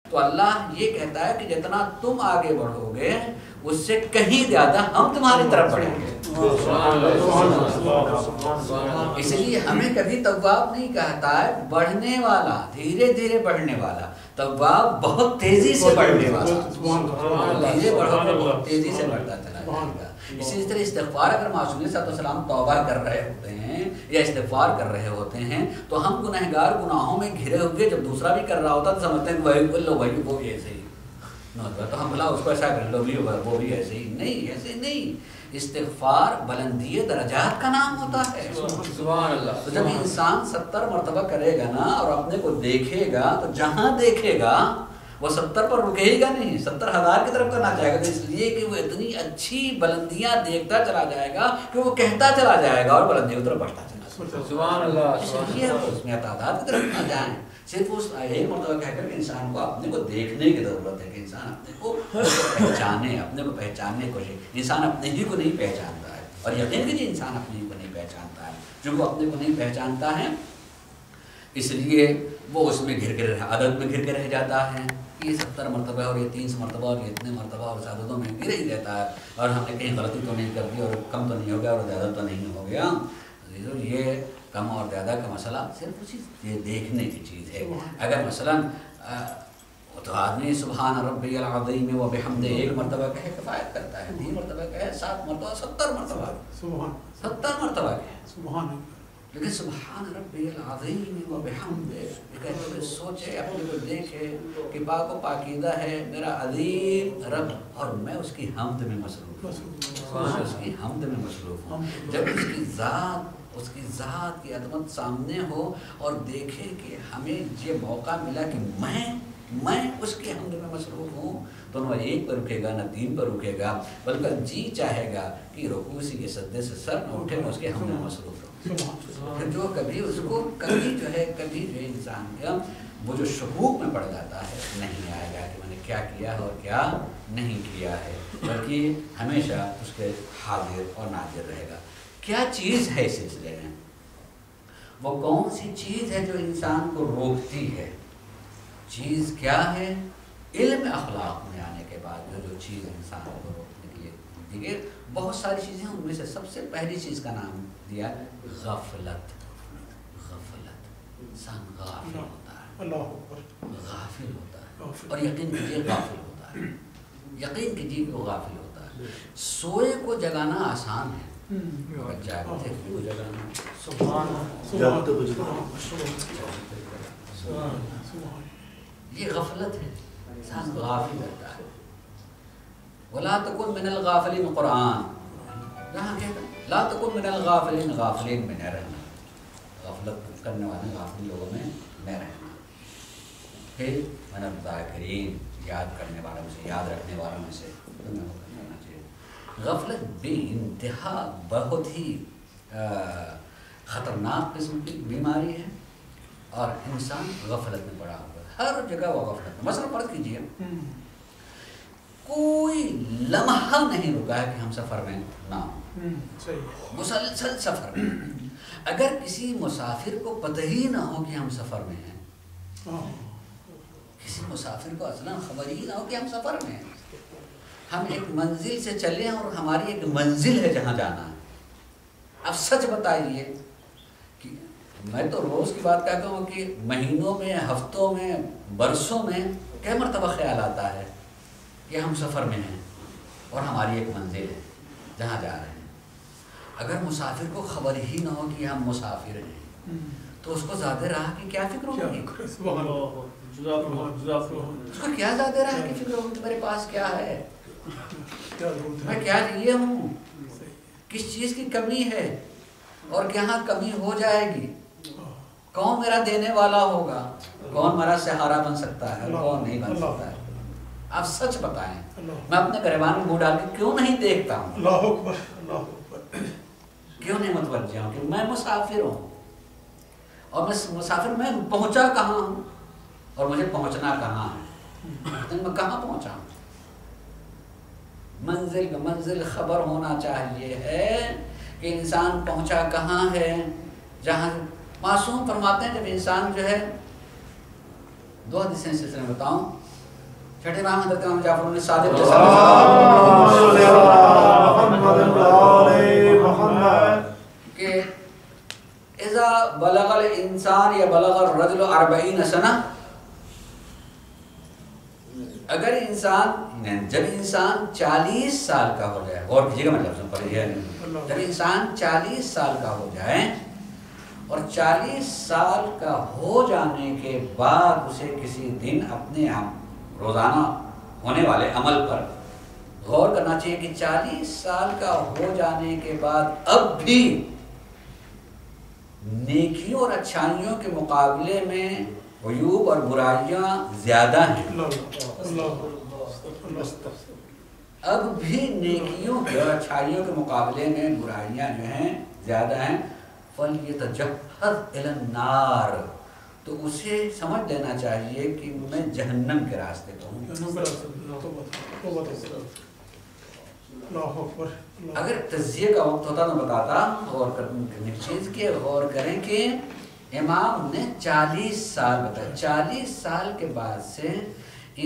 تو اللہ یہ کہتا ہے کہ جتنا تم آگے بڑھو گے اس سے کہیں زیادہ ہم تمہاری طرف بڑھیں گے. اس لیے ہمیں کبھی تواب نہیں کہتا ہے بڑھنے والا، دھیرے دھیرے بڑھنے والا. تواب بہت تیزی سے بڑھنے والا، دھیرے بڑھو گے بہت تیزی سے بڑھتا چلا جائے گا. اسی طرح استغفار اگر معصوم صلی اللہ علیہ وسلم توبہ کر رہے ہوتے ہیں یا استغفار کر رہے ہوتے ہیں تو ہم گنہگار گناہوں میں گھرے ہوئے جب دوسرا بھی کر رہا ہوتا تو سمجھتے ہیں وہی وہ بھی ایسے ہی، تو ہم بلا اس کو ایسا کر لو بھی وہ بھی ایسے ہی. نہیں، ایسے نہیں. استغفار بلندی درجات کا نام ہوتا ہے. سبحان اللہ. تو جب انسان 70 مرتبہ کرے گا نا اور اپنے کو دیکھے گا تو جہاں دیکھے گا وہ 70 پر رکے گا نہیں، 70,000 کی طرف کرنا چاہے گا. تو اس لیے کہ وہ اتنی اچھی بلندیاں دیکھتا چلا جائے گا کہ وہ کہتا چلا جائے گا اور بلندیوں کی طرف بڑھتا چلا جائے گا. سبحان اللہ. اس لیے اس میں تعداد کی طرف نہ جائیں. صرف اس ایک مرتبہ کہہ کر کہ انسان کو اپنے کو دیکھنے کی ضرورت ہے کہ انسان اپنے کو پہچانے، اپنے کو پہچاننے کی کوشش. انسان اپنے ہی کو نہیں پہچانتا ہے اور یقین کیجیے انسان اپنے ہی کو نہیں پہچانتا ہے. جو وہ اپنے کو نہیں پہچانتا ہے اس لیے وہ اس میں گھر کے عدد میں گھر کے رہ جاتا ہے. یہ 70 مرتبہ اور یہ 30 مرتبہ اور یہ اتنے مرتبہ اور زیادتوں میں گر ہی رہتا ہے اور ہم نے کہیں غلطی تو نہیں کر دی اور کم تو نہیں ہو گیا اور زیادہ تو نہیں ہو گیا. یہ کم اور زیادہ کا مسئلہ صرف اسی یہ دیکھنے کی چیز ہے. اگر مثلاً تو آدمی سبحان ربی العظیم و بحمدہ ایک مرتبہ کہے کفایت کرتا ہے، 3 مرتبہ کہے 7 مرتبہ 70 مرتبہ 70 مرتبہ کہے. لیکن سبحان ربی العظیم و بحمدہ کہتے ہوئے سوچے، اپنے کو دیکھے کہ پاک و پاکیزہ ہے میرا عظیم رب اور میں اس کی حمد میں مصروف ہوں، اس کی حمد میں مصروف ہوں. جب اس کی ذات کی عظمت سامنے ہو اور دیکھے کہ ہمیں یہ موقع ملا کہ میں اس کی حمد میں مصروف ہوں تو نہ 1 پر رکے گا نہ 3 پر رکے گا، بلکہ جی چاہے گا کہ رکوع سے سجدے سے سر نہ اٹھے میں اس کے حمد میں مصروف ہوں. جو کبھی اس کو کبھی جو انسان کا وہ جو شکوک میں پڑ جاتا ہے نہیں آئے گا کہ میں نے کیا کیا ہے اور کیا نہیں کیا ہے، بلکہ ہمیشہ اس کے حاضر اور ناظر رہے گا. کیا چیز ہے اس سلسلے میں؟ وہ کون سی چیز ہے جو انسان کو روکتی ہے؟ چیز کیا ہے؟ علم اخلاق میں آنے کے بعد جو چیز انسان کو روکنے کے لیے دیکھیے بہت ساری چیزیں ہیں، ان میں سے سب سے پہلی چیز کا نام دیا غفلت. انسان غافل ہوتا ہے، غافل ہوتا ہے اور یقین کیجیے غافل ہوتا ہے، یقین کیجیے کہ وہ غافل ہوتا ہے. سوئے کو جگانا آسان ہے، جاگتے کو جگانا یہ غفلت ہے. انسان غافل رہتا ہے. وَلَا تَكُنْ مِنَ الْغَافِلِينَ قرآن جہاں کہتا ہے لا تَكُنْ مِنَ الْغَافِلِينَ، غافلین میں نہ رہنا، غفلت کرنے والے غافل لوگوں میں نہ رہنا. پھر من الذاکرین، یاد کرنے والوں میں سے، یاد رکھنے والوں میں سے تمہیں ہونا چاہیے. غفلت بے انتہا بہت ہی خطرناک قسم کی بیماری ہے اور انسان غفلت میں پڑا ہوا ہے، ہر جگہ وہ غفلت. مثلا فرض کیجیے کوئی لمحہ نہیں رکا ہے کہ ہم سفر میں نہ ہوں، مسلسل سفر میں. اگر کسی مسافر کو پتہ ہی نہ ہو کہ ہم سفر میں ہیں، کسی مسافر کو اصلا خبر ہی نہ ہو کہ ہم سفر میں ہیں، ہم ایک منزل سے چلے ہیں اور ہماری ایک منزل ہے جہاں جانا ہے. اب سچ بتائیے کہ میں تو روز کی بات کہتا ہوں کہ مہینوں میں، ہفتوں میں، برسوں میں کئی مرتبہ خیال آتا ہے کہ ہم سفر میں ہیں اور ہماری ایک منزل ہے جہاں جا رہے ہیں. اگر مسافر کو خبر ہی نہ ہو کہ ہم مسافر ہیں تو اس کو زیادہ راہ کی کیا فکر ہوگی؟ اس کو کیا زیادہ راہ کی فکر ہوگی؟ میرے پاس کیا ہے، میں کیا لیے ہوں، کس چیز کی کمی ہے اور کہاں کمی ہو جائے گی، کون میرا دینے والا ہوگا، کون میرا سہارا بن سکتا ہے، کون نہیں بن سکتا ہے. آپ سچ بتائیں، میں اپنے گریبان میں منہ ڈال کے کیوں نہیں دیکھتا ہوں؟ اللہ اکبر، اللہ اکبر. کیوں نہیں متوجہ ہوں کہ میں مسافر ہوں اور میں مسافر، میں پہنچا کہاں ہوں اور مجھے پہنچنا کہاں ہے، میں کہاں پہنچا ہوں. منزل خبر ہونا چاہیے ہے کہ انسان پہنچا کہاں ہے. جہاں معصوم فرماتے ہیں جب انسان جو ہے، 2 حدیثیں سلسلے میں بتاؤں، چھٹے امام حضرت امام جعفر بن صادق کہ اذا بلغ الانسان یا بلغ الرجل 40 سنہ، اگر انسان جب انسان 40 سال کا ہو جائے، غور کیجیے گا مطلب پڑھیے، جب انسان 40 سال کا ہو جائے اور 40 سال کا ہو جانے کے بعد اسے کسی دن اپنے روزانہ ہونے والے عمل پر غور کرنا چاہیے کہ 40 سال کا ہو جانے کے بعد اب بھی نیکیوں اور اچھائیوں کے مقابلے میں عیوب اور برائیاں زیادہ ہیں، اب بھی نیکیوں اور اچھائیوں کے مقابلے میں برائیاں جو ہیں زیادہ ہیں، فَلْيَتَجَهَّزْ إِلَى النَّارِ، تو اسے سمجھ لینا چاہیے کہ میں جہنم کے راستے پر ہوں۔ اگر تجزیے کا وقت ہوتا تو بتاتا، غور کرنے کی چیز کی غور کریں کہ امام نے 40 سال بتایا، 40 سال کے بعد سے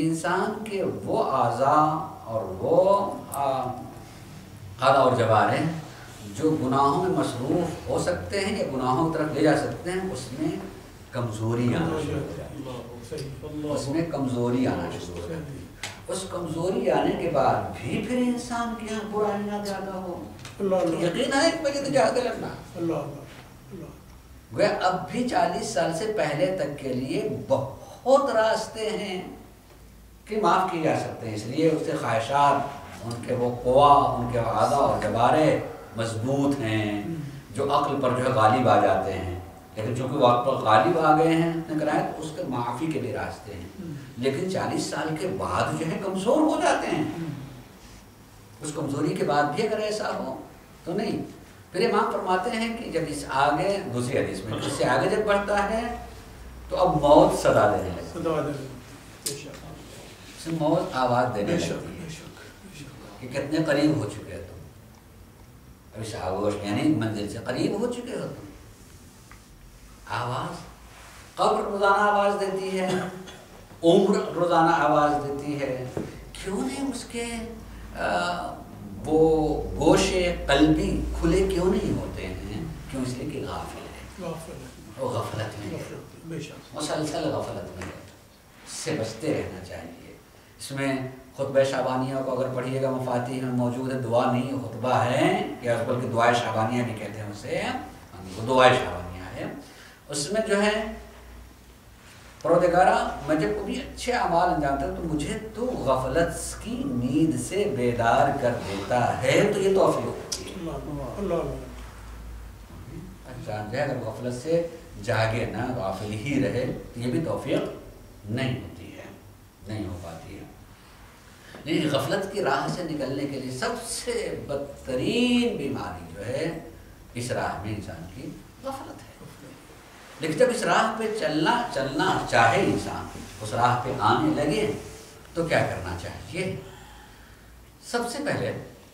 انسان کے وہ اعضاء اور وہ اعضاء اور جوارح جو گناہوں میں مصروف ہو سکتے ہیں یا گناہوں کی طرف لے جا سکتے ہیں، اس میں کمزوری آنا شروع ہو جاتی ہے، اس میں کمزوری آنا شروع ہو جاتی ہے۔ اس کمزوری آنے کے بعد بھی پھر انسان کے یہاں برائیاں زیادہ ہو، یقین ہے کہ مجھے تو جہاد لڑنا، گویا اب بھی 40 سال سے پہلے تک کے لیے بہت راستے ہیں کہ معاف کیے جا سکتے ہیں، اس لیے اس سے خواہشات، ان کے وہ قوا، ان کے اعضاء اور جوارح مضبوط ہیں جو عقل پر جو ہے غالب آ جاتے ہیں، لیکن چونکہ وہ عقل پر غالب آ گئے ہیں تو اس کے معافی کے بھی راستے ہیں، لیکن 40 سال کے بعد جو ہے کمزور ہو جاتے ہیں، اس کمزوری کے بعد بھی اگر ایسا ہو تو نہیں۔ پھر امام فرماتے ہیں کہ جب اس آگے دوسری حدیث میں اس سے آگے جب بڑھتا ہے تو اب موت صدا دینے لگتی ہے، موت آواز دینے لگتی ہے کہ کتنے قریب ہو چکے ہو تم، اب اس آگوش یعنی منزل سے قریب ہو چکے ہو تم۔ آواز قبر روزانہ آواز دیتی ہے، عمر روزانہ آواز دیتی ہے، کیوں نہیں اس کے وہ گوشے قلبی کھلے کیوں نہیں ہوتے ہیں؟ کیوں؟ اس لیے کہ غافل ہے، وہ غفلت میں ہے، مسلسل غفلت میں ہے، اس سے بچتے رہنا چاہیے۔ اس میں خطبہ شعبانیہ کو اگر پڑھیے گا مفاتیح میں موجود ہے، دعا نہیں خطبہ ہے، یا بلکہ دعائے شعبانیہ بھی کہتے ہیں اسے، دعائے شعبانیہ ہے، اس میں جو ہے پروردگارا میں جب کبھی اچھے اعمال انجام دیتا ہوں تو مجھے تو غفلت کی نیند سے بیدار کر دیتا ہے، تو یہ توفیق ہوتی ہے۔ انسان جو ہے اگر غفلت سے جاگے نہ، غافل ہی رہے تو یہ بھی توفیق نہیں ہوتی ہے، نہیں ہو پاتی ہے۔ لیکن غفلت کی راہ سے نکلنے کے لیے سب سے بدترین بیماری جو ہے اس راہ میں انسان کی غفلت ہے، لیکن جب اس راہ پہ چلنا چاہے انسان، اس راہ پہ آنے لگے تو کیا کرنا چاہیے؟ سب سے پہلے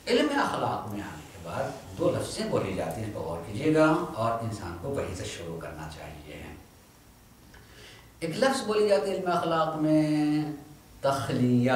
علم اخلاق میں آنے کے بعد 2 لفظیں بولی جاتی ہیں، اس پر غور کیجیے گا، اور انسان کو وہی سے شروع کرنا چاہیے۔ ایک لفظ بولی جاتی ہے علم اخلاق میں تخلیہ،